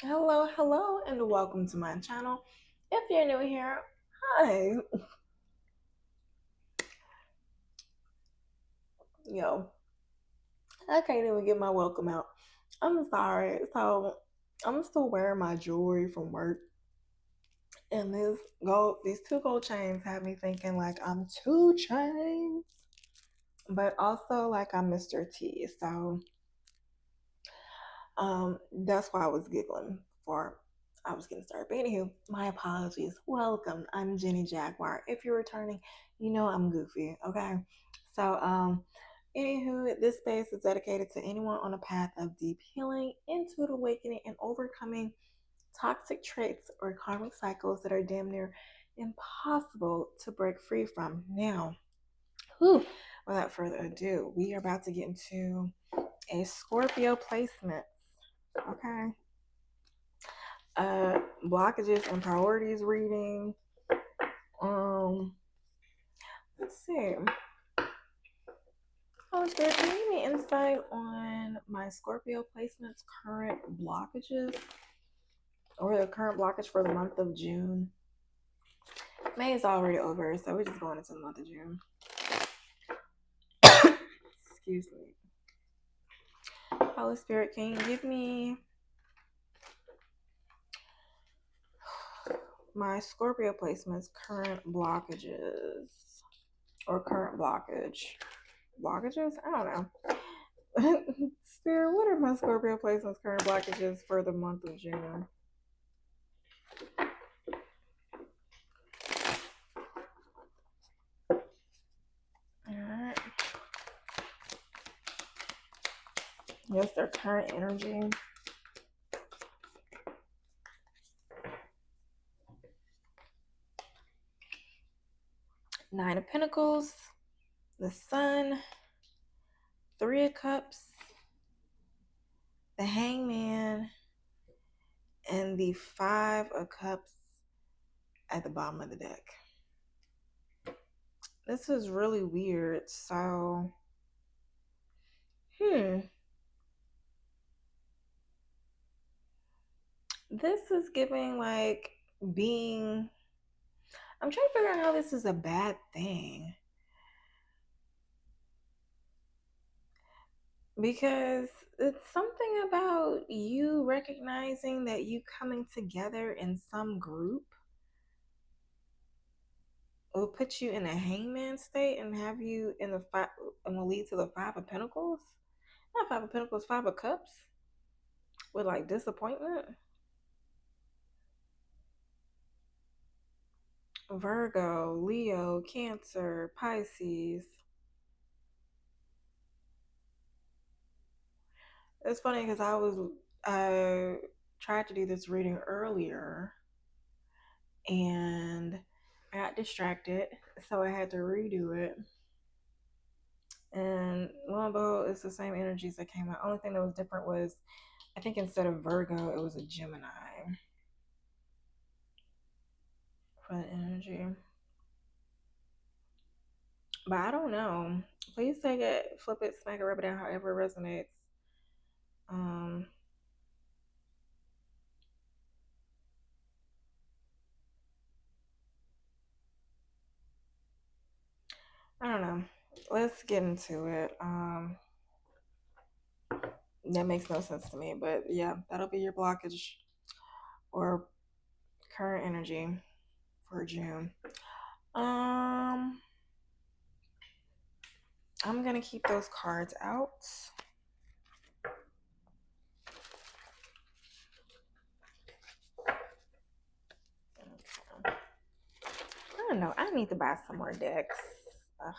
Hello, and welcome to my channel. If you're new here, hi. Yo, I can't even get my welcome out. I'm sorry. So, I'm still wearing my jewelry from work, and these two gold chains have me thinking like I'm two chains, but also like I'm Mr. T. So, that's why I was giggling before I was getting started. But anywho, my apologies. Welcome. I'm Jenny Jaguar. If you're returning, you know I'm goofy. Okay. Anywho, this space is dedicated to anyone on a path of deep healing, intuitive awakening, and overcoming toxic traits or karmic cycles that are damn near impossible to break free from. Now, without further ado, we are about to get into a Scorpio placement. Okay. Blockages and priorities reading. Um, let's see. Oh, is there any insight on my Scorpio placement's current blockages or the current blockage for the month of June? May is already over, so we're just going into the month of June. Excuse me. Holy Spirit, can you give me my Scorpio placement's current blockages or current blockage? Blockages? I don't know. Spirit, what are my Scorpio placement's current blockages for the month of June? Alright. Yes, their current energy. Nine of Pentacles, the Sun, Three of Cups, the Hangman, and the Five of Cups at the bottom of the deck. This is really weird. So, this is giving like being. I'm trying to figure out how this is a bad thing. Because it's something about you recognizing that you coming together in some group will put you in a hangman state and have you in the five and will lead to the Five of Pentacles. Not Five of Pentacles, Five of Cups with like disappointment. Virgo, Leo, Cancer, Pisces. It's funny because I tried to do this reading earlier and I got distracted, so I had to redo it. And lo and behold, it's the same energies that came out. Only thing that was different was I think instead of Virgo, it was a Gemini for the energy. But I don't know. Please take it, flip it, smack it, rub it down, however it resonates. Um, I don't know. Let's get into it. That makes no sense to me, but yeah, that'll be your blockage or current energy for June. Um, I'm gonna keep those cards out. Okay. I don't know. I need to buy some more decks. Ugh.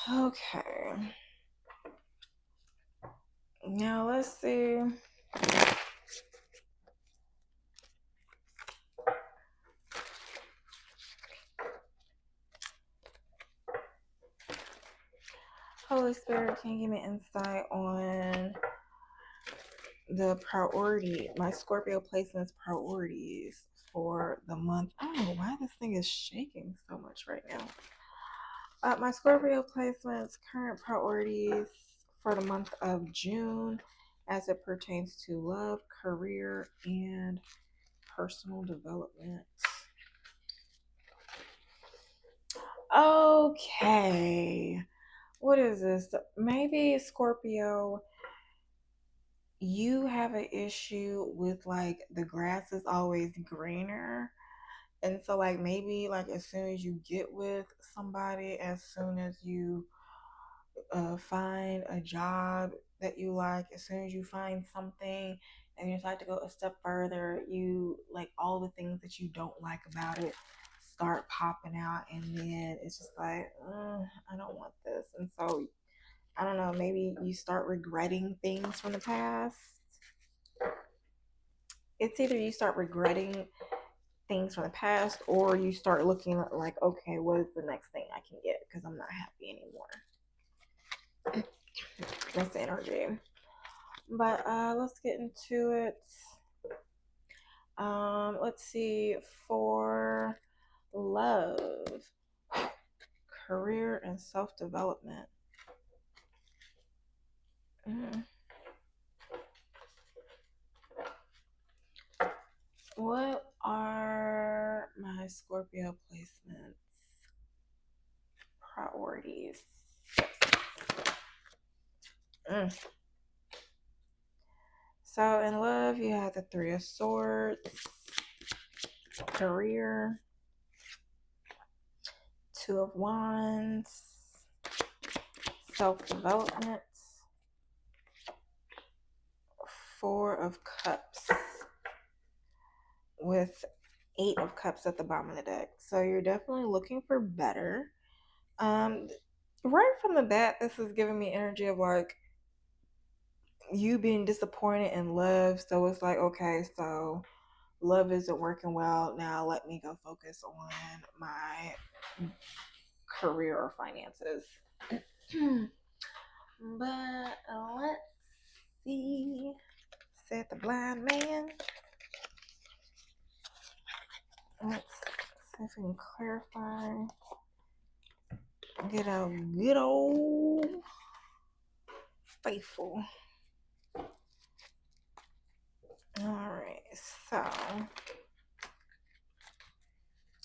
Okay. Now let's see. Holy Spirit, can you give me insight on the priority, my Scorpio placement's priorities for the month? I don't know why this thing is shaking so much right now. My Scorpio placements, current priorities for the month of June as it pertains to love, career, and personal development. Okay. What is this? Maybe Scorpio, you have an issue with like the grass is always greener. And so like maybe like as soon as you get with somebody, as soon as you find a job that you like, as soon as you find something and you decide to go a step further, you like all the things that you don't like about it start popping out, and then it's just like, I don't want this. And so I don't know, maybe you start regretting things from the past. It's either you start regretting things from the past or you start looking at like, okay, what is the next thing I can get because I'm not happy anymore. That's the energy. But let's get into it. Let's see, for love, career, and self-development. What are my Scorpio placements? Priorities. So in love, you have the Three of Swords, career, Two of Wands, self-development, Four of Cups, with Eight of Cups at the bottom of the deck. So you're definitely looking for better. Right from the bat, this is giving me energy of like you being disappointed in love. So it's like, okay, so love isn't working well. Now let me go focus on my career or finances. But let's see. Said the blind man. Let's see if we can clarify. Get a good old faithful. Alright, so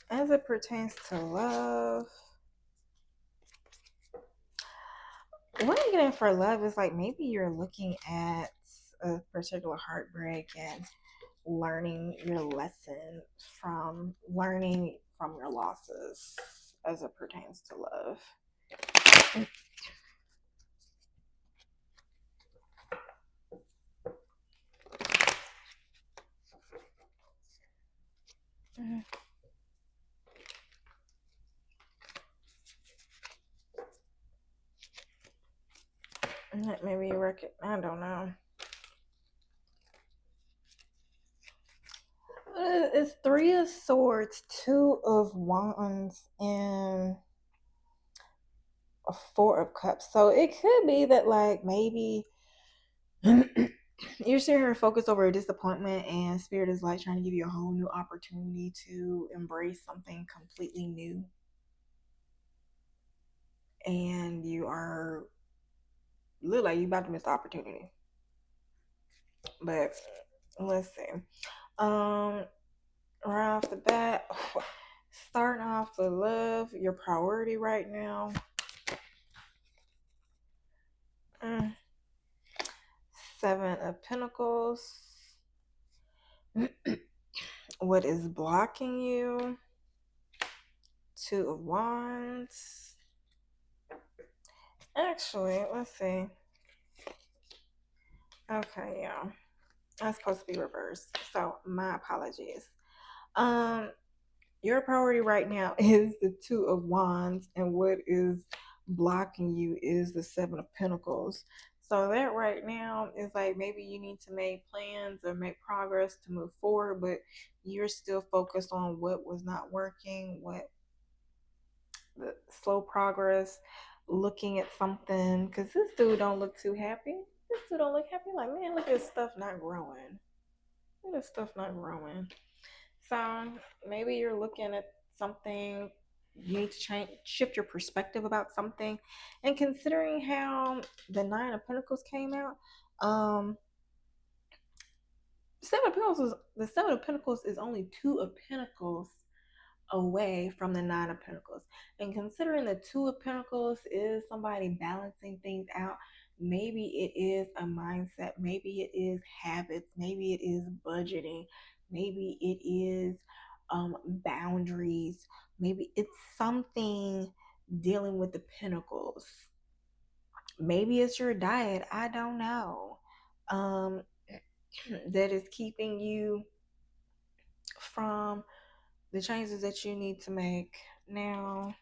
as it pertains to love, what I'm getting for love is like maybe you're looking at a particular heartbreak and learning your lesson from your losses as it pertains to love. Maybe you reckon, I don't know. It's Three of Swords, Two of Wands, and a Four of Cups. So it could be that like maybe you're sitting here focused over a disappointment, and Spirit is like trying to give you a whole new opportunity to embrace something completely new. And you are look like you about to miss the opportunity. But let's see. Right off the bat, starting off with love, your priority right now. Seven of Pentacles. What is blocking you? Two of Wands. Actually, let's see. Okay, yeah. That's supposed to be reversed. So my apologies. Your priority right now is the Two of Wands, and what is blocking you is the Seven of Pentacles. So that right now is like maybe you need to make plans or make progress to move forward, but you're still focused on what was not working, what the slow progress, looking at something. Because this dude don't look too happy. This dude don't look happy. Like, man, look at this stuff not growing. Look at this stuff not growing. So maybe you're looking at something You need to shift your perspective about something. And considering how the Nine of Pentacles came out, the Seven of Pentacles is only Two of Pentacles away from the Nine of Pentacles. And considering the Two of Pentacles is somebody balancing things out, maybe it is a mindset, maybe it is habits, maybe it is budgeting, maybe it is boundaries, maybe it's something dealing with the Pentacles. Maybe it's your diet, I don't know. Um, that is keeping you from the changes that you need to make. Now,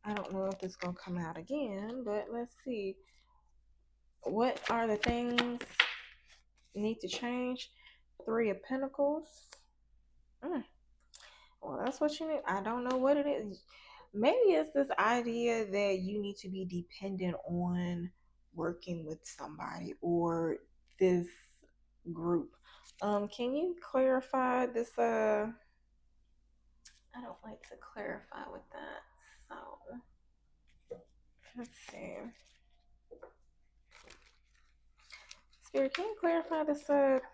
I don't know if it's going to come out again, but let's see. What are the things need to change? Three of Pentacles. Well, that's what you need. I don't know what it is. Maybe it's this idea that you need to be dependent on working with somebody or this group. Can you clarify this? I don't like to clarify with that. So let's see. Spirit, can you clarify this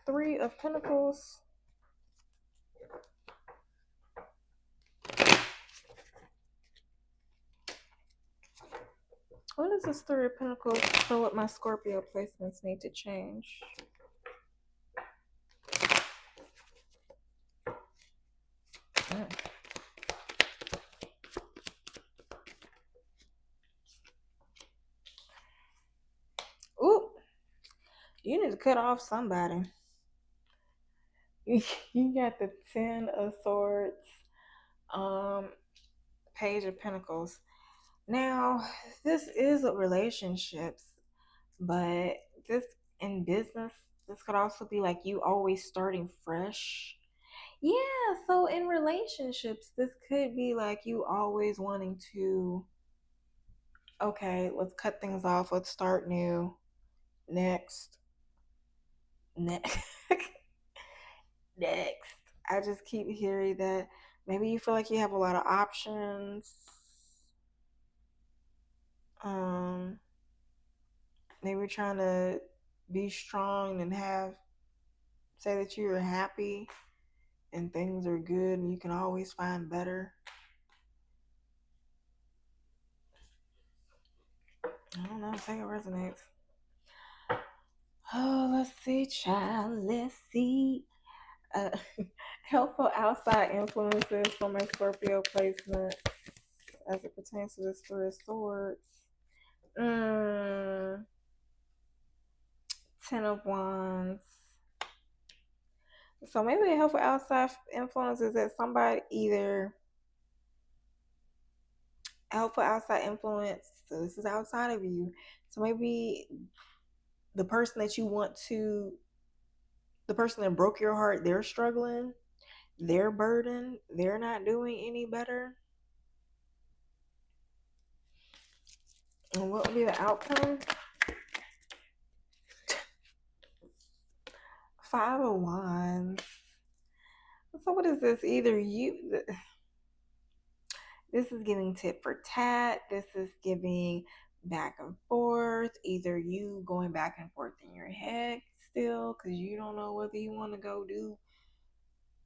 Three of Pentacles? What does this Three of Pentacles show what my Scorpio placements need to change? Ooh, you need to cut off somebody. You got the Ten of Swords, Page of Pentacles. Now, this is relationships, but this in business, this could also be like you always starting fresh. Yeah, so in relationships, this could be like you always wanting to, okay, let's cut things off, let's start new. Next. Next. Next. I just keep hearing that maybe you feel like you have a lot of options. Um, Maybe you're trying to be strong and say that you're happy and things are good and you can always find better. I don't know, take it resonates. Oh, let's see, child. Let's see. Uh, Helpful outside influences from a Scorpio placement as it pertains to this Three of Swords. Ten of Wands. So maybe a helpful outside influence is that somebody either helpful outside influence. So this is outside of you. So maybe the person that you want to, the person that broke your heart, they're struggling, they're burdened, they're not doing any better. And what will be the outcome? Five of Wands. So what is this? Either you, this is giving tit for tat. This is giving back and forth. Either you going back and forth in your head still because you don't know whether you want to go do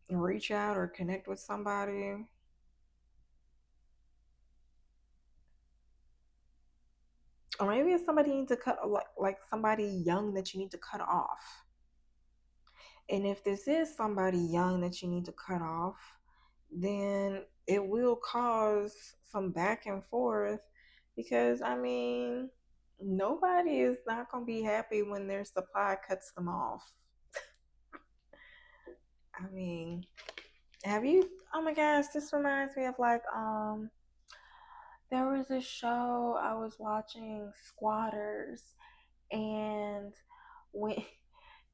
reach out or connect with somebody. Or maybe it's somebody you need to cut, like somebody young that you need to cut off. And if this is somebody young that you need to cut off, then it will cause some back and forth because, I mean, nobody is not going to be happy when their supply cuts them off. I mean, have you, oh my gosh, this reminds me of like, there was a show I was watching, Squatters, and when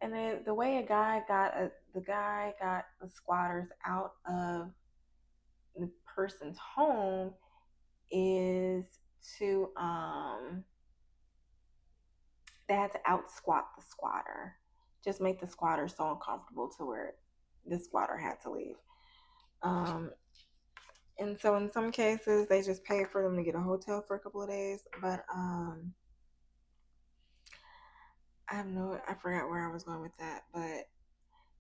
and the way the guy got the squatters out of the person's home is to they had to out squat the squatter, just make the squatter so uncomfortable to where the squatter had to leave. um And so in some cases, they just pay for them to get a hotel for a couple of days. But I forgot where I was going with that. But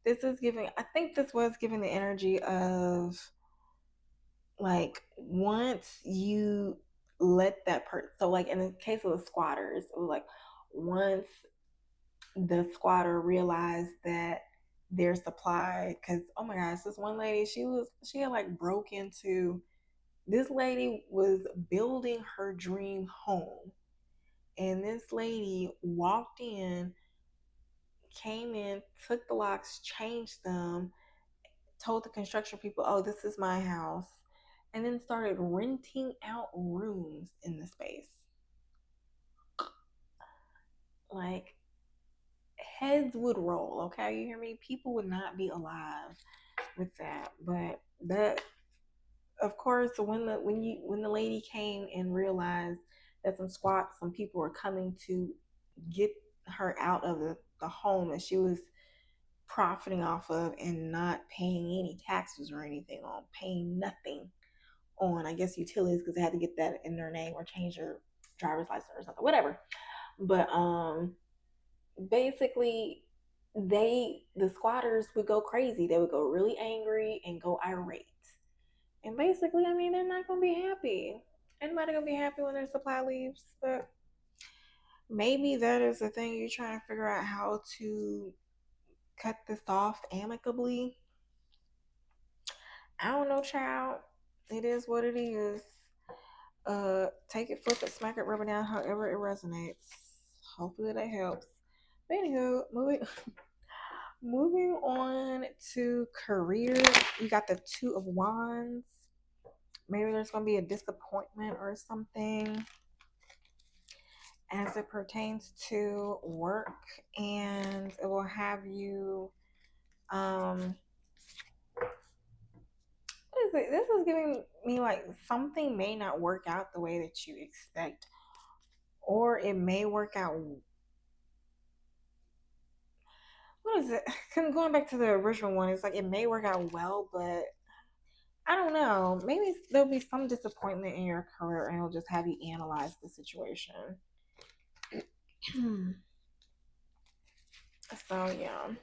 I think this was giving the energy of like once you let that person, so like in the case of the squatters, it was like once the squatter realized that their supply, because oh my gosh, this one lady, she had like broke into, this lady was building her dream home, and this lady walked in, came in, took the locks, changed them, told the construction people, oh, this is my house, and then started renting out rooms in the space. Like, heads would roll, okay? You hear me? People would not be alive with that. But that, of course, when the lady came and realized that some people were coming to get her out of the home that she was profiting off of and not paying any taxes or anything on, paying nothing on, I guess, utilities, because they had to get that in their name or change their driver's license or something, whatever. But basically, the squatters would go crazy. They would go really angry and go irate. And basically, I mean, they're not gonna be happy. Anybody gonna be happy when their supply leaves? But maybe that is the thing, you're trying to figure out how to cut this off amicably. I don't know, child. It is what it is. Take it, flip it, smack it, rub it down, however it resonates. Hopefully that helps. But anywho, moving on to career. You got the Two of Wands. Maybe there's gonna be a disappointment or something as it pertains to work, and it will have you what is it? This is giving me like something may not work out the way that you expect, or it may work out. What is it? Going back to the original one, it's like it may work out well, but I don't know. Maybe there'll be some disappointment in your career, and it'll just have you analyze the situation. So yeah,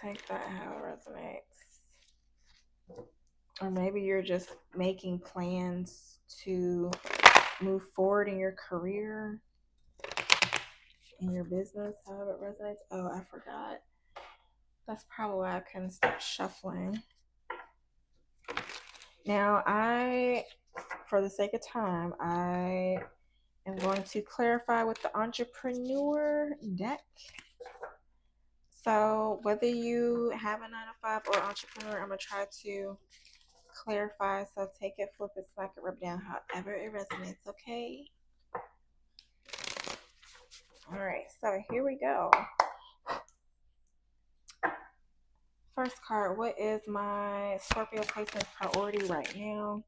take that how it resonates. Or maybe you're just making plans to move forward in your career, in your business, however it resonates. Oh, I forgot. That's probably why I couldn't stop shuffling. Now, for the sake of time, I am going to clarify with the entrepreneur deck. So, whether you have a 9 to 5 or entrepreneur, I'm going to try to clarify. So, take it, flip it, slack it, rub it down, however it resonates, okay? All right, so here we go. First card, what is my Scorpio placement priority right now?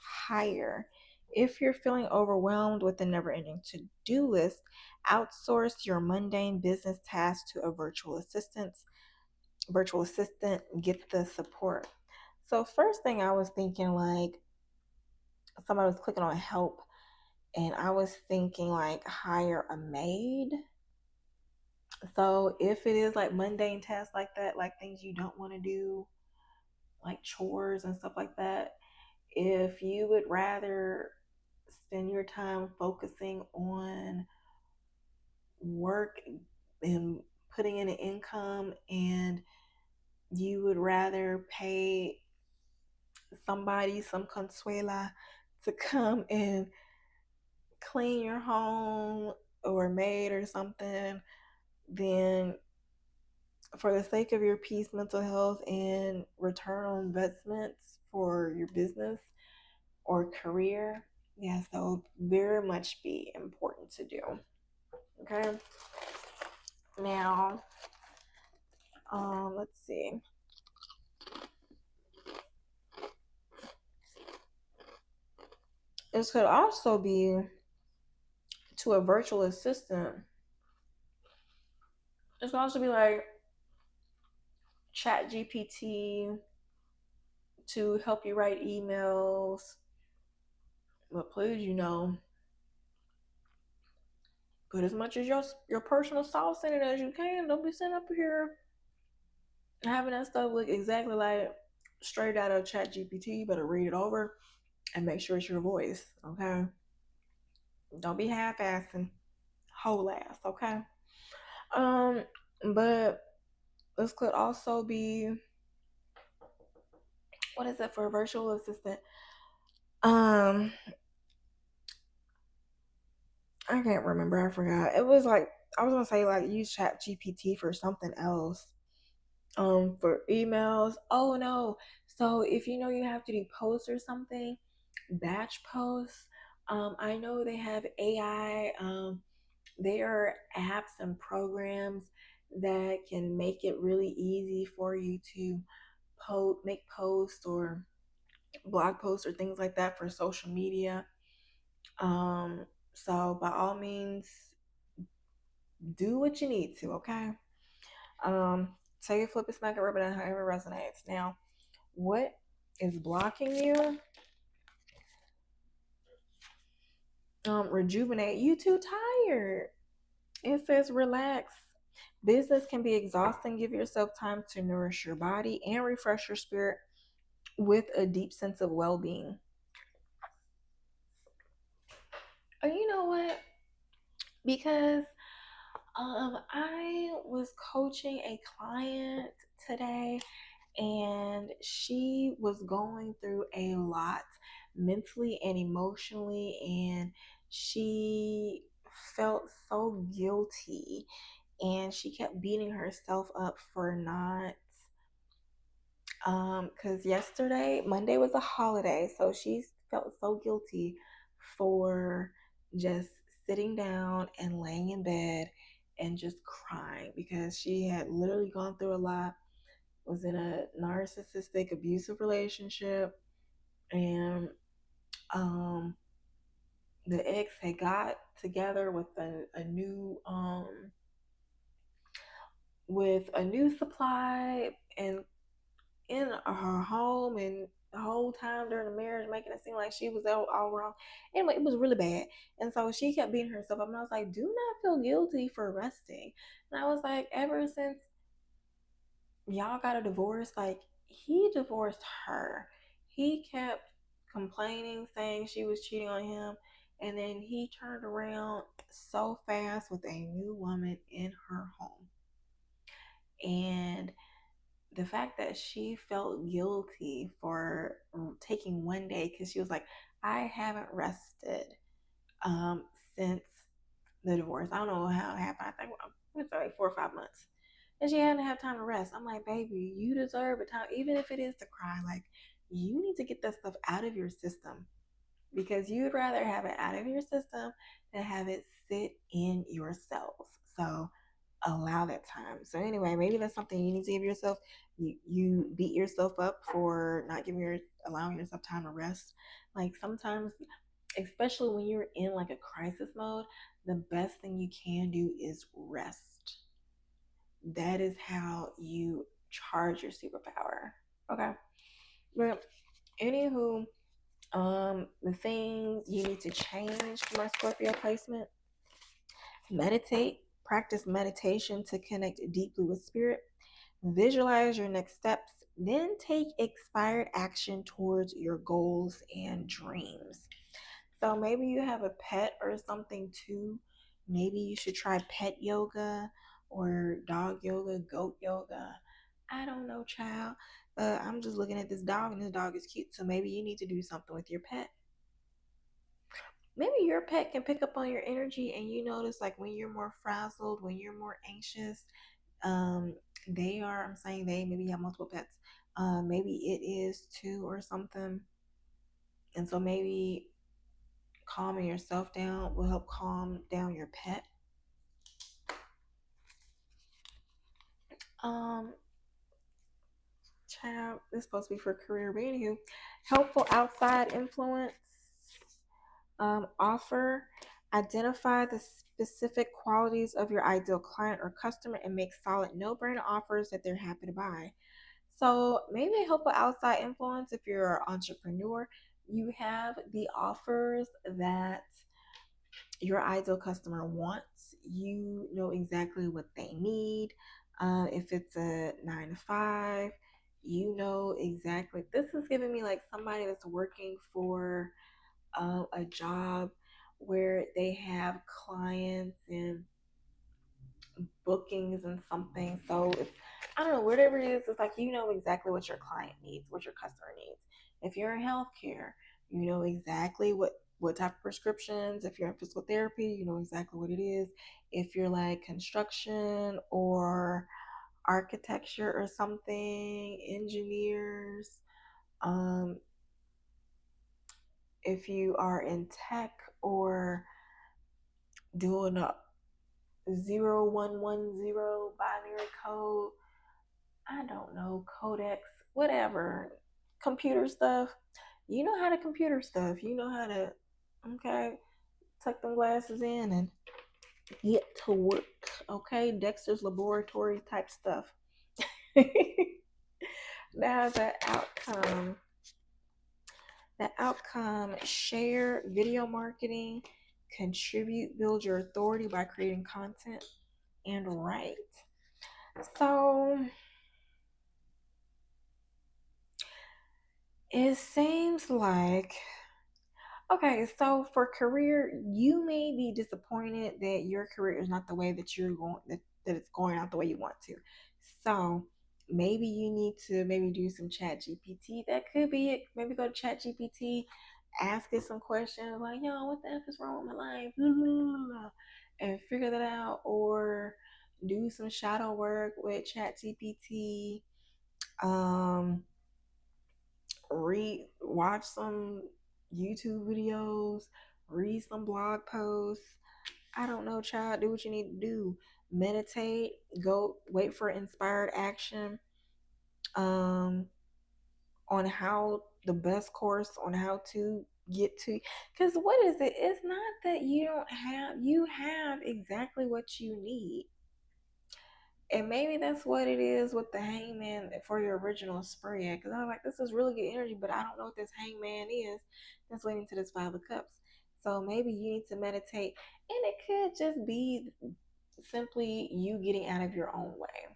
Higher. If you're feeling overwhelmed with the never-ending to-do list, outsource your mundane business tasks to a virtual assistant. Get the support. So first thing I was thinking, like, somebody was clicking on help, and I was thinking like hire a maid. So if it is like mundane tasks like that, like things you don't want to do, like chores and stuff like that, if you would rather spend your time focusing on work and putting in an income, and you would rather pay somebody, some consuela, to come and clean your home or maid or something, then for the sake of your peace, mental health, and return on investments for your business or career, yes, that will very much be important to do. Okay. Now, let's see. This could also be to a virtual assistant. This could also be like Chat GPT to help you write emails. But please, put as much as your personal sauce in it as you can. Don't be sitting up here having that stuff look exactly like straight out of Chat GPT. You better read it over and make sure it's your voice, okay? Don't be half-assing, whole ass, okay? Um, but this could also be, what is it for a virtual assistant? Um, I can't remember. I forgot. It was like I was gonna say like use Chat GPT for something else. For emails. Oh no. So if you have to do posts or something, batch posts. I know they have AI. There are apps and programs that can make it really easy for you to make posts or blog posts or things like that for social media. So by all means, do what you need to, okay? Take it, flip it, smack it, rub it in, however it resonates. Now, what is blocking you? Rejuvenate. You too tired. It says relax. Business can be exhausting. Give yourself time to nourish your body and refresh your spirit with a deep sense of well-being. You know what? Because I was coaching a client today and she was going through a lot mentally and emotionally, and she felt so guilty, and she kept beating herself up for not because yesterday Monday was a holiday, so she felt so guilty for just sitting down and laying in bed and just crying because she had literally gone through a lot, was in a narcissistic abusive relationship, and um the ex had got together with a new with a new supply and in her home, and the whole time during the marriage making it seem like she was all wrong. Anyway, it was really bad. And so she kept beating herself up, and I was like, do not feel guilty for resting. And I was like, ever since y'all got a divorce, like he divorced her. He kept complaining, saying she was cheating on him, and then he turned around so fast with a new woman in her home. And the fact that she felt guilty for taking one day, because she was like, I haven't rested um, since the divorce. I don't know how it happened. I think it's like 4 or 5 months. And she hadn't had time to rest. I'm like, baby, you deserve a time, even if it is to cry. Like, you need to get that stuff out of your system because you'd rather have it out of your system than have it sit in your cells. So allow that time. So anyway, maybe that's something you need to give yourself. You beat yourself up for not allowing yourself time to rest. Like sometimes, especially when you're in like a crisis mode, the best thing you can do is rest. That is how you charge your superpower. Okay. But anywho, the things you need to change for my Scorpio placement: meditate, practice meditation to connect deeply with spirit, visualize your next steps, then take expired action towards your goals and dreams. So maybe you have a pet or something too. Maybe you should try pet yoga or dog yoga, goat yoga. I don't know, child. I'm just looking at this dog, and this dog is cute. So maybe you need to do something with your pet. Maybe your pet can pick up on your energy, and you notice like when you're more frazzled, when you're more anxious. Um, I'm saying they, maybe you have multiple pets. Maybe it is too or something. And so maybe calming yourself down will help calm down your pet. Um, Child, this is supposed to be for career radio. Helpful outside influence. Offer. Identify the specific qualities of your ideal client or customer and make solid no-brainer offers that they're happy to buy. So maybe help with outside influence if you're an entrepreneur. You have the offers that your ideal customer wants. You know exactly what they need. If it's a 9 to 5, you know exactly. This is giving me like somebody that's working for a job where they have clients and bookings and something. So if, I don't know, whatever it is, it's like you know exactly what your client needs, what your customer needs. If you're in healthcare, you know exactly what type of prescriptions. If you're in physical therapy, you know exactly what it is. If you're like construction or architecture or something, engineers, um, if you are in tech or doing a 0110 binary code, I don't know, codex, whatever, computer stuff. You know how to computer stuff. You know how to, okay, tuck them glasses in and get to work. Okay, Dexter's laboratory type stuff. Now the outcome, share video marketing, contribute, build your authority by creating content, and write. So it seems like, okay, so for career, you may be disappointed that your career is not the way that you're going, that it's going out the way you want to. So maybe you need to maybe do some chat GPT. That could be it. Maybe go to chat GPT, ask it some questions like, yo, what the F is wrong with my life? And figure that out. Or do some shadow work with chat GPT. Um, watch some YouTube videos, read some blog posts. I don't know, child, do what you need to do. Meditate, go wait for inspired action um on how the best course on how to get to, because what is it? It's not that you don't have, you have exactly what you need. And maybe that's what it is with the hangman for your original spread. Because I was like, this is really good energy, but I don't know what this hangman is that's leading to this 5 of cups. So maybe you need to meditate. And it could just be simply you getting out of your own way.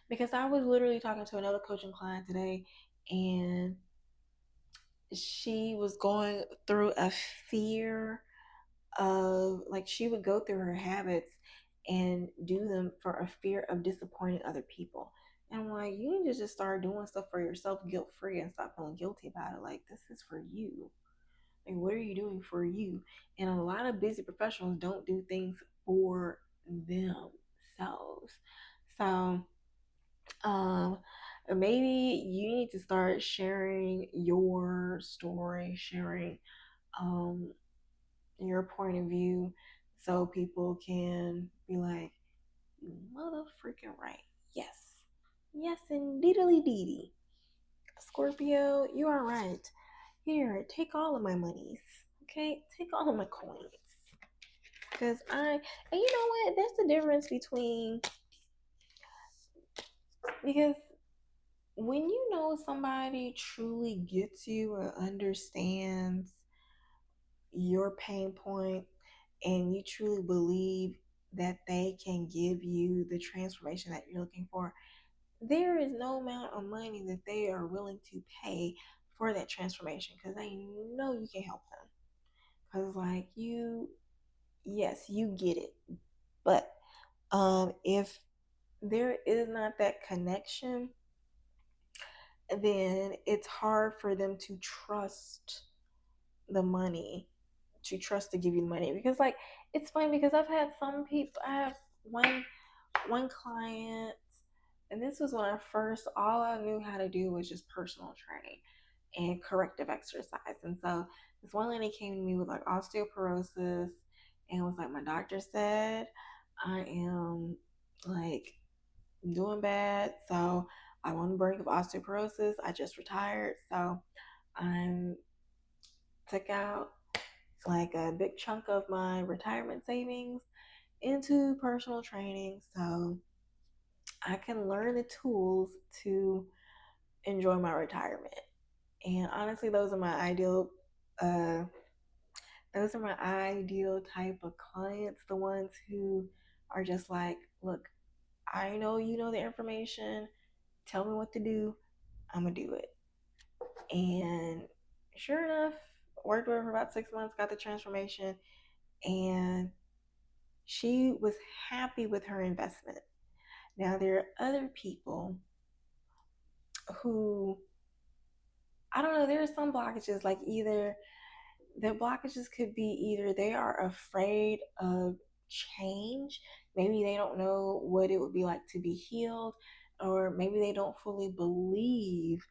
Because I was literally talking to another coaching client today, and she was going through a fear of, like, she would go through her habits and do them for a fear of disappointing other people. And I'm like, you need to just start doing stuff for yourself guilt free and stop feeling guilty about it. Like, this is for you. Like, what are you doing for you? And a lot of busy professionals don't do things for themselves. So, um, maybe you need to start sharing your story, sharing um your point of view, so people can be like, mother freaking right. Yes. Yes, indeedly deedy. Scorpio, you are right. Here, take all of my monies. Okay? Take all of my coins. Because and you know what? That's the difference between, because when you know somebody truly gets you or understands your pain point, and you truly believe that they can give you the transformation that you're looking for, there is no amount of money that they are willing to pay for that transformation, because they know you can help them. Because, like, yes, you get it. But if there is not that connection, then it's hard for them to trust the money, to trust to give you the money. Because, like, it's funny because I've had some people, I have one client, and this was when I first, all I knew how to do was just personal training and corrective exercise. And so this one lady came to me with like osteoporosis and was like, my doctor said I am like doing bad, so I'm on the brink of osteoporosis. I just retired, so I'm took out like a big chunk of my retirement savings into personal training so I can learn the tools to enjoy my retirement. And honestly, uh, those are my ideal type of clients. The ones who are just like, look, I know you know the information. Tell me what to do. I'm gonna do it. And sure enough, worked with her for about 6 months, got the transformation, and she was happy with her investment. Now there are other people who, I don't know, there are some blockages, like either the blockages could be either they are afraid of change, maybe they don't know what it would be like to be healed, or maybe they don't fully believe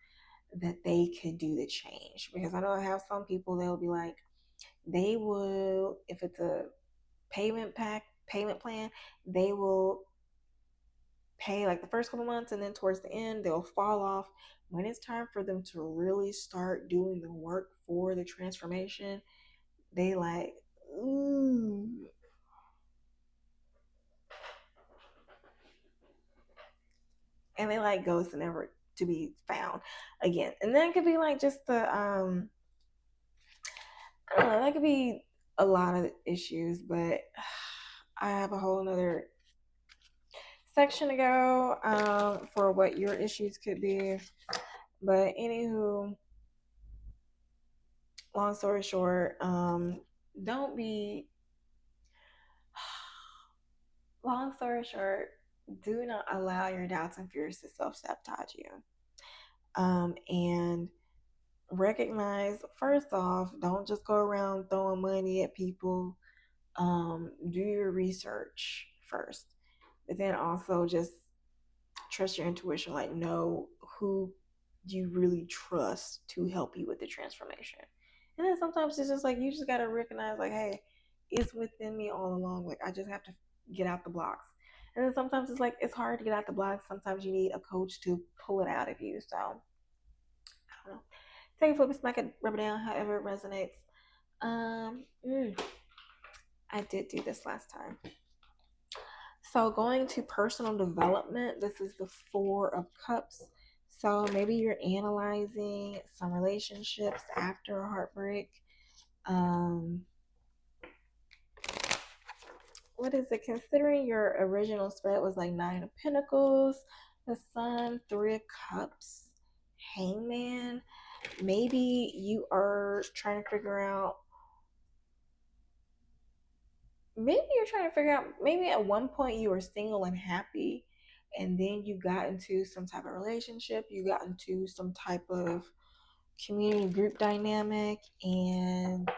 that they could do the change. Because I know I have some people, they'll be like, they will, if it's a payment plan, they will pay like the first couple months, and then towards the end they'll fall off. When it's time for them to really start doing the work for the transformation, they like, ooh, and they like ghost and never to be found again. And then it could be like just the I don't know, that could be a lot of issues, but I have a whole nother section to go for what your issues could be. But anywho, long story short, don't be long story short, do not allow your doubts and fears to self-sabotage you. And recognize, first off, don't just go around throwing money at people. Do your research first, but then also just trust your intuition. Like, know who you really trust to help you with the transformation. And then sometimes it's just like you just gotta recognize, like, hey, it's within me all along. Like, I just have to get out the blocks. And then sometimes it's like it's hard to get out the blocks. Sometimes you need a coach to pull it out of you. So I don't know. Take a flip, smack it, rub it down, however it resonates. Um, mm, I did do this last time. So going to personal development, this is the Four of Cups. So maybe you're analyzing some relationships after a heartbreak. What is it? Considering your original spread was like Nine of Pentacles, the Sun, Three of Cups, Hangman. Maybe you are trying to figure out, maybe at one point you were single and happy, and then you got into some type of relationship, you got into some type of community group dynamic, and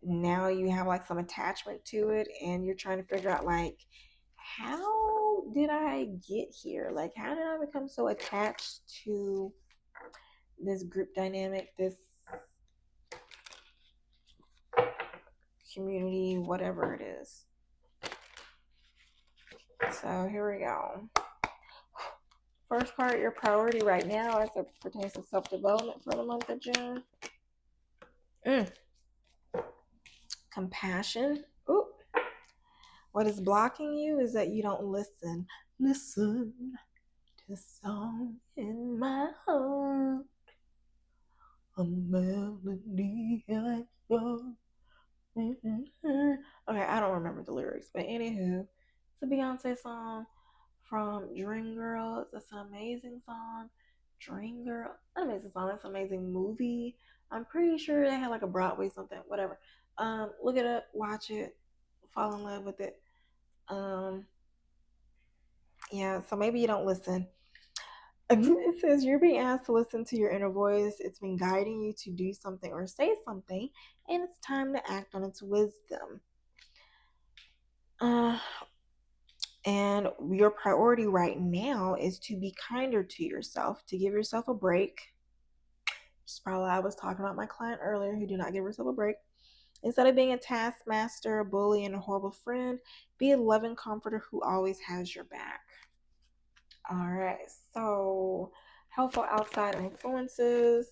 now you have like some attachment to it, and you're trying to figure out, like, how did I get here? Like, how did I become so attached to this group dynamic, this community, whatever it is? So here we go. First part, your priority right now as it pertains to self-development for the month of June. Compassion. Ooh. What is blocking you is that you don't listen. Listen to the song in my heart. A melody I saw. Okay, I don't remember the lyrics, but anywho, it's a Beyonce song from Dreamgirls. It's an amazing song. Dreamgirl, an amazing song. It's an amazing movie. I'm pretty sure they had like a Broadway something, whatever. Look it up, watch it, fall in love with it. Yeah. So maybe you don't listen. It says you're being asked to listen to your inner voice. It's been guiding you to do something or say something, and it's time to act on its wisdom. Uh, and your priority right now is to be kinder to yourself, to give yourself a break. Just probably, I was talking about my client earlier who did not give herself a break. Instead of being a taskmaster, a bully, and a horrible friend, be a loving comforter who always has your back. All right, so helpful outside influences.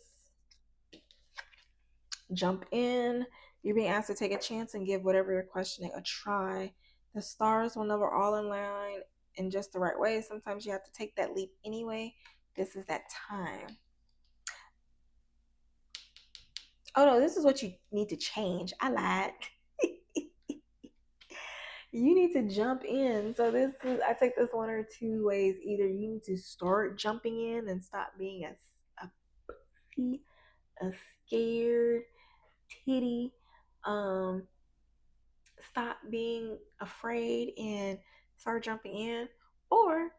Jump in. You're being asked to take a chance and give whatever you're questioning a try. The stars will never all align in just the right way. Sometimes you have to take that leap anyway. This is that time. Oh no, this is what you need to change. I lied. You need to jump in. So this is, I take this one or two ways. Either you need to start jumping in and stop being a scared titty. Um, Stop being afraid and start jumping in, or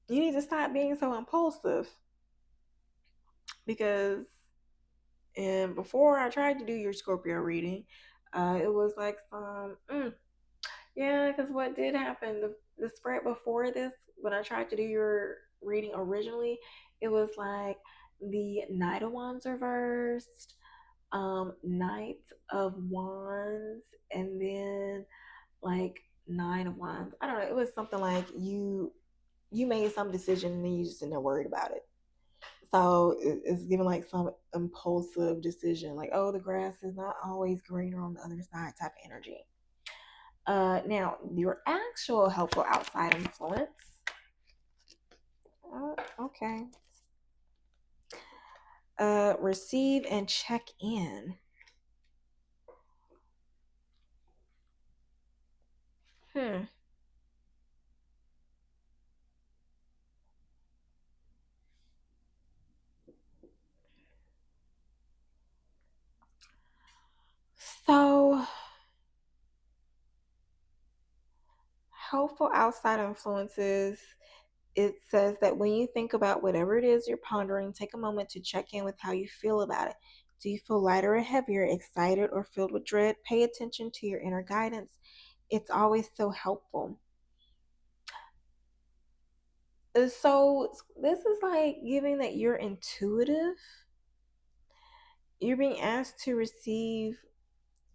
you need to stop being so impulsive. Because and before I tried to do your Scorpio reading, it was like some yeah, because what did happen, the spread before this, when I tried to do your reading originally, it was like the Knight of Wands reversed, Knight of Wands, and then like Nine of Wands. I don't know. It was something like you made some decision and then you just didn't worried about it. So it's giving like some impulsive decision, like, oh, the grass is not always greener on the other side type of energy. Now, your actual helpful outside influence. Okay. Receive and check in. Hmm. So, helpful outside influences, it says that when you think about whatever it is you're pondering, take a moment to check in with how you feel about it. Do you feel lighter or heavier, excited or filled with dread? Pay attention to your inner guidance. It's always so helpful. So, this is like giving that you're intuitive. You're being asked to receive,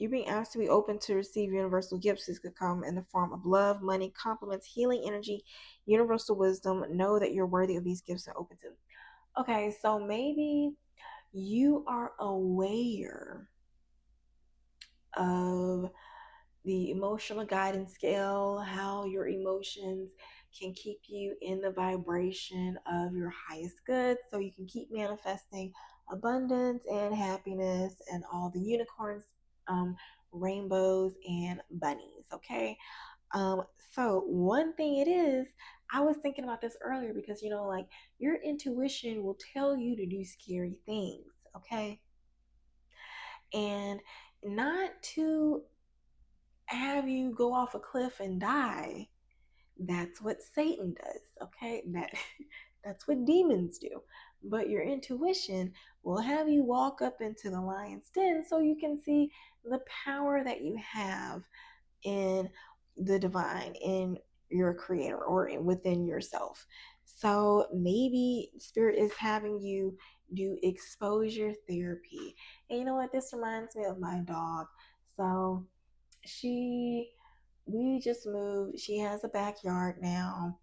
you're being asked to be open to receive universal gifts. This could come in the form of love, money, compliments, healing energy, universal wisdom. Know that you're worthy of these gifts and open to them. Okay, so maybe you are aware of the emotional guidance scale, how your emotions can keep you in the vibration of your highest good so you can keep manifesting abundance and happiness and all the unicorns, um, rainbows, and bunnies. Okay. Um, so one thing it is, I was thinking about this earlier because like your intuition will tell you to do scary things, okay? And not to have you go off a cliff and die. That's what Satan does, okay? That's what demons do. But your intuition will have you walk up into the lion's den so you can see the power that you have in the divine, in your creator, or within yourself. So maybe spirit is having you do exposure therapy. And you know what? This reminds me of my dog. So she, we just moved. She has a backyard now,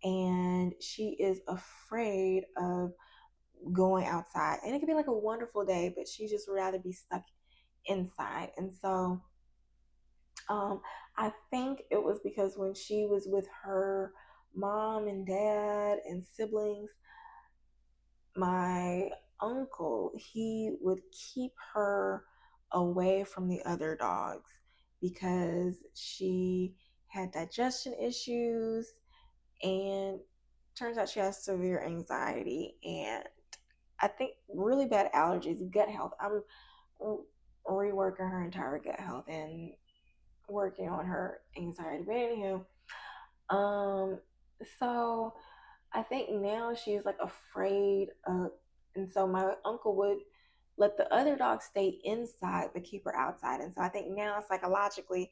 and she is afraid of going outside. And it could be like a wonderful day, but she just would rather be stuck inside. And so um, I think it was because when she was with her mom and dad and siblings, my uncle, he would keep her away from the other dogs because she had digestion issues, and turns out she has severe anxiety and I think really bad allergies, gut health. I'm reworking her entire gut health and working on her anxiety. But anywho, um, so I think now she's like afraid of, and so my uncle would let the other dog stay inside but keep her outside. And so I think now psychologically,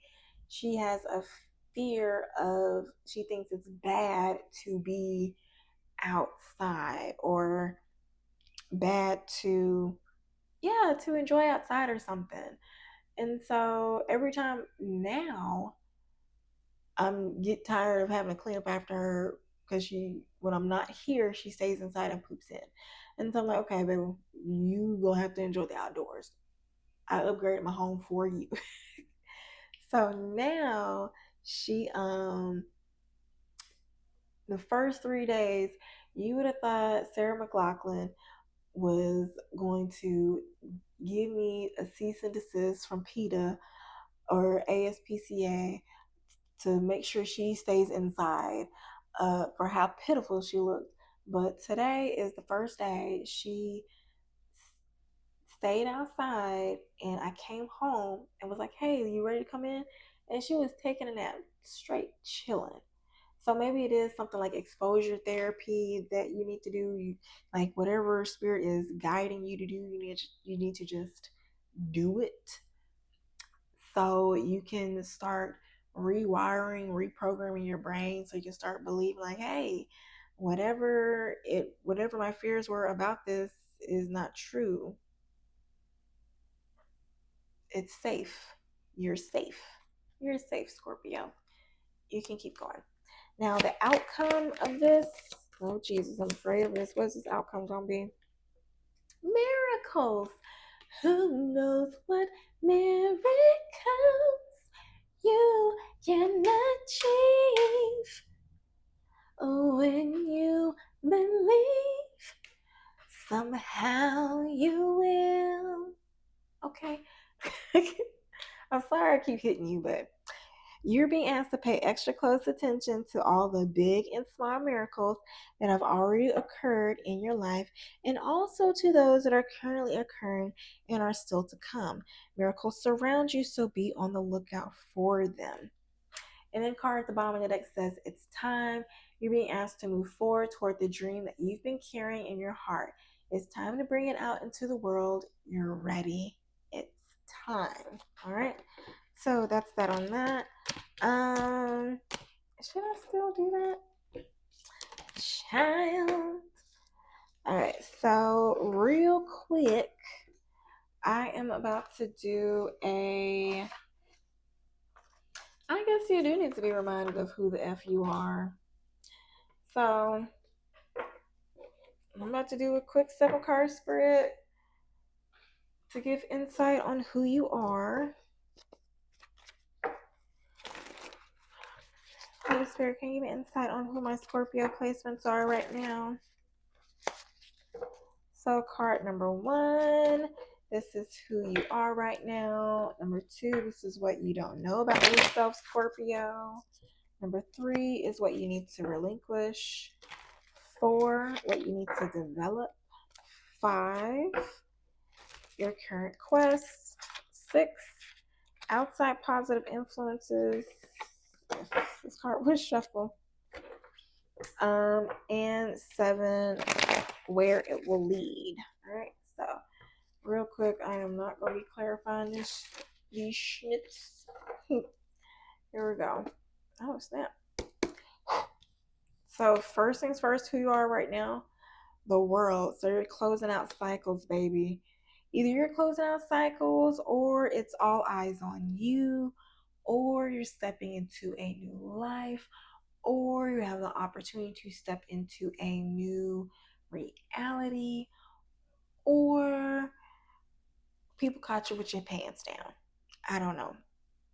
she has a fear of, she thinks it's bad to be outside or bad to, yeah, to enjoy outside or something. And so every time now I'm get tired of having to clean up after her because she, when I'm not here, she stays inside and poops in. And so I'm like, okay, baby, you gonna have to enjoy the outdoors. I upgraded my home for you. So now she The first 3 days, you would have thought Sarah McLachlan was going to give me a cease and desist from PETA or ASPCA to make sure she stays inside for how pitiful she looked. But today is the first day she stayed outside, and I came home and was like, hey, you ready to come in? And she was taking a nap, straight chilling. So maybe it is something like exposure therapy that you need to do. Like whatever spirit is guiding you to do, you need to just do it, so you can start rewiring, reprogramming your brain, so you can start believing like, hey, whatever my fears were about this is not true. It's safe. You're safe. You're safe, Scorpio. You can keep going. Now, the outcome of this, oh Jesus, I'm afraid of this. What's this outcome gonna be? Miracles. Who knows what miracles you can achieve when you believe. Somehow you will. Okay. I'm sorry I keep hitting you, but you're being asked to pay extra close attention to all the big and small miracles that have already occurred in your life, and also to those that are currently occurring and are still to come. Miracles surround you, so be on the lookout for them. And then card at the bottom of the deck says, it's time. You're being asked to move forward toward the dream that you've been carrying in your heart. It's time to bring it out into the world. You're ready. It's time. All right. So that's that on that. Should I still do that? Child. All right. So real quick, I am about to do a. I guess you do need to be reminded of who the F you are. So I'm about to do a quick 7-card spread to give insight on who you are. Holy Spirit, can you give me insight on who my Scorpio placements are right now? So card number 1, this is who you are right now. Number 2, this is what you don't know about yourself, Scorpio. Number 3 is what you need to relinquish. 4, what you need to develop. 5, your current quest. 6, outside positive influences. This card was shuffle. And 7, where it will lead. All right, so real quick, I am not going to be clarifying these schnitz. Here we go. Oh, snap. So first things first, who you are right now, the world. So you're closing out cycles, baby. Either you're closing out cycles, or it's all eyes on you, or you're stepping into a new life, or you have the opportunity to step into a new reality, or people caught you with your pants down. I don't know.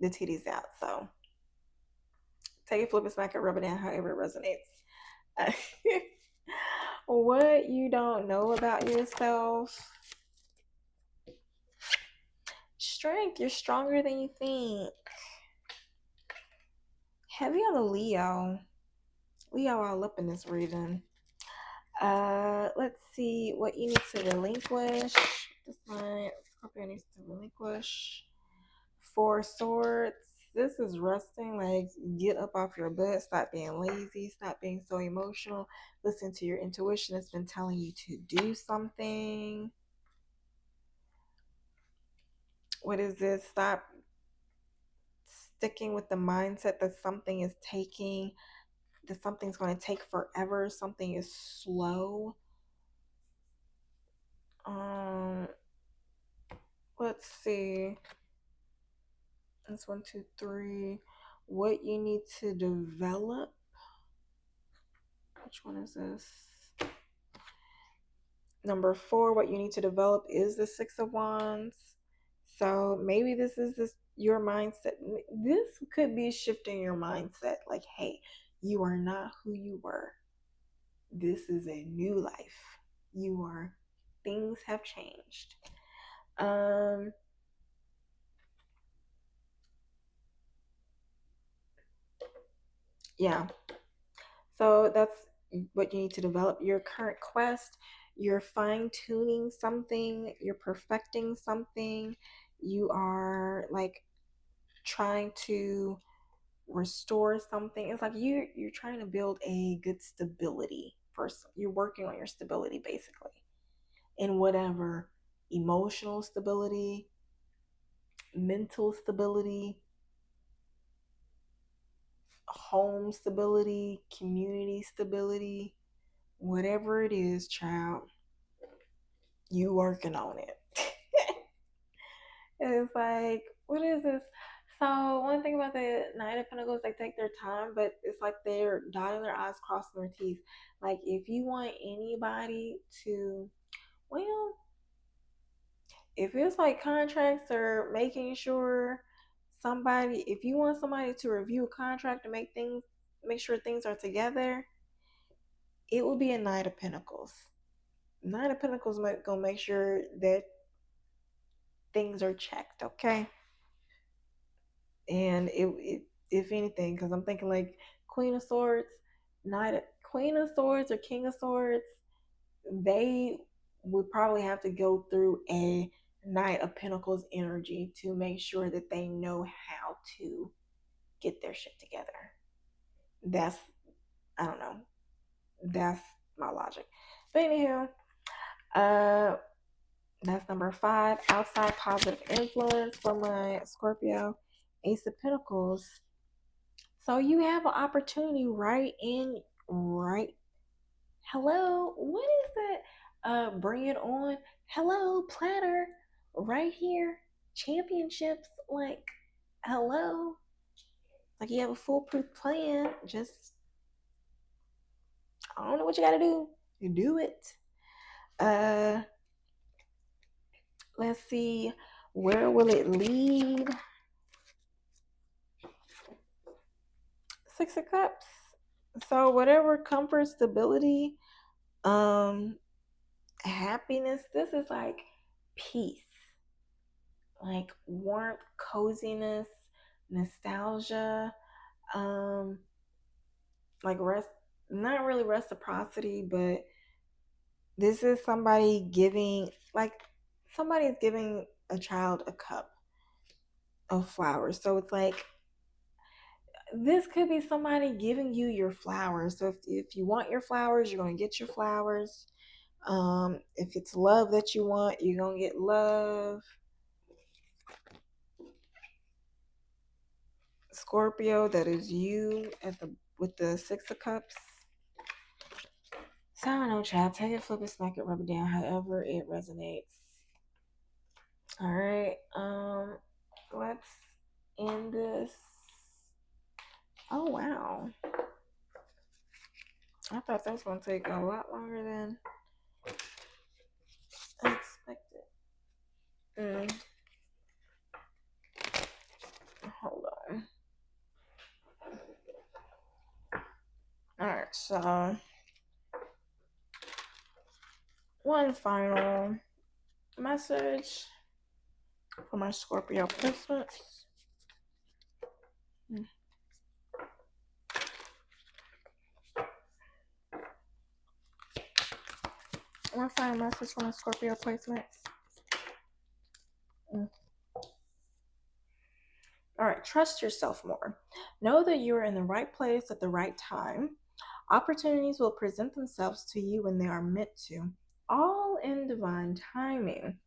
The titties out. So take it, flip it, smack it, rub it down, however it resonates. What you don't know about yourself. Strength. You're stronger than you think. Heavy on the Leo. Leo all up in this reading. Let's see what you need to relinquish. This one, Scorpio needs to relinquish. 4 swords. This is resting. Like, get up off your butt. Stop being lazy. Stop being so emotional. Listen to your intuition. It's been telling you to do something. What is this? Stop sticking with the mindset that something is taking, that something's going to take forever. Something is slow. Let's see. That's 1, 2, 3. What you need to develop. Which one is this? Number 4, what you need to develop is the 6 of Wands. So maybe this is your mindset. This could be shifting your mindset. Like, hey, You are not who you were. This is a new life. Things have changed. Yeah. So that's what you need to develop. Your current quest, you're fine tuning something, you're perfecting something, you are like trying to restore something. It's like you're trying to build a good stability first. You're working on your stability basically. In whatever emotional stability, mental stability, home stability, community stability, whatever it is, child, you working on it. It's like, what is this? So one thing about the Nine of Pentacles, they take their time, but it's like they're dotting their I's, crossing their T's. Like if you want anybody to, well, if it's like contracts or making sure somebody, if you want somebody to review a contract and make sure things are together, it will be a Knight of Pentacles. Nine of Pentacles might go make sure that things are checked, okay? And it if anything, because I'm thinking like Queen of Swords, Queen of Swords or King of Swords, they would probably have to go through a Knight of Pentacles energy to make sure that they know how to get their shit together. That's, I don't know. That's my logic. But anyhow, uh that's number 5. Outside positive influence for my Scorpio. Ace of Pentacles. So you have an opportunity right. Hello, what is that? Bring it on. Hello, platter. Right here. Championships. Like, hello. Like you have a foolproof plan. Just, I don't know what you gotta do. You do it. Uh, let's see. Where will it lead? 6 of Cups. So whatever comfort, stability, um, happiness, this is like peace, like warmth, coziness, nostalgia, um, like rest, not really reciprocity, but this is somebody giving, like somebody is giving a child a cup of flowers. So it's like this could be somebody giving you your flowers. So if you want your flowers, you're going to get your flowers. If it's love that you want, you're going to get love. Scorpio, that is you at the with the 6 of Cups. So I don't know, child. Take it, flip it, smack it, rub it down, however it resonates. All right. Let's end this. Oh wow. I thought that was gonna take a lot longer than I expected. Hold on. Alright, so one final message for my Scorpio placements. One final message for my Scorpio placements. All right, trust yourself more. Know that you are in the right place at the right time. Opportunities will present themselves to you when they are meant to, all in divine timing.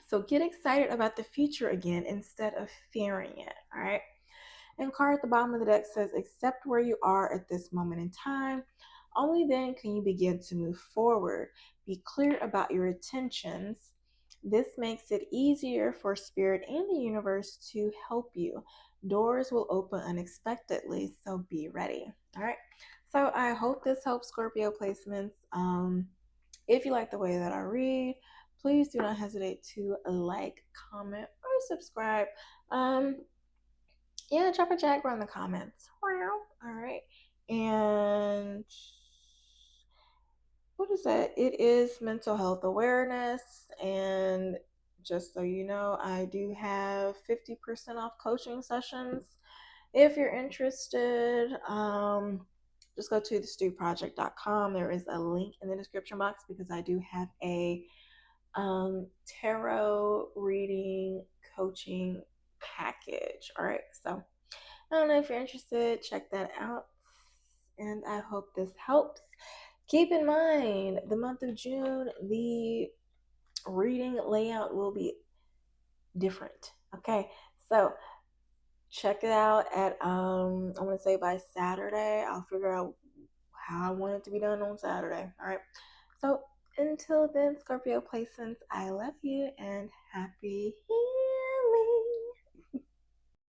So get excited about the future again instead of fearing it. All right. And card at the bottom of the deck says, accept where you are at this moment in time. Only then can you begin to move forward. Be clear about your intentions. This makes it easier for Spirit and the universe to help you. Doors will open unexpectedly, so be ready. All right. So I hope this helps Scorpio placements. If you like the way that I read, please do not hesitate to like, comment, or subscribe. Yeah, drop a Jaguar in the comments. All right. And what is that? It is mental health awareness. And just so you know, I do have 50% off coaching sessions. If you're interested, just go to thestewproject.com. There is a link in the description box because I do have a tarot reading coaching package. All right, so I don't know if you're interested, check that out. And I hope this helps. Keep in mind, the month of June, the reading layout will be different. Okay, so check it out at I want to say by Saturday. I'll figure out how I want it to be done on Saturday. All right. So until then, Scorpio placements, I love you and happy healing.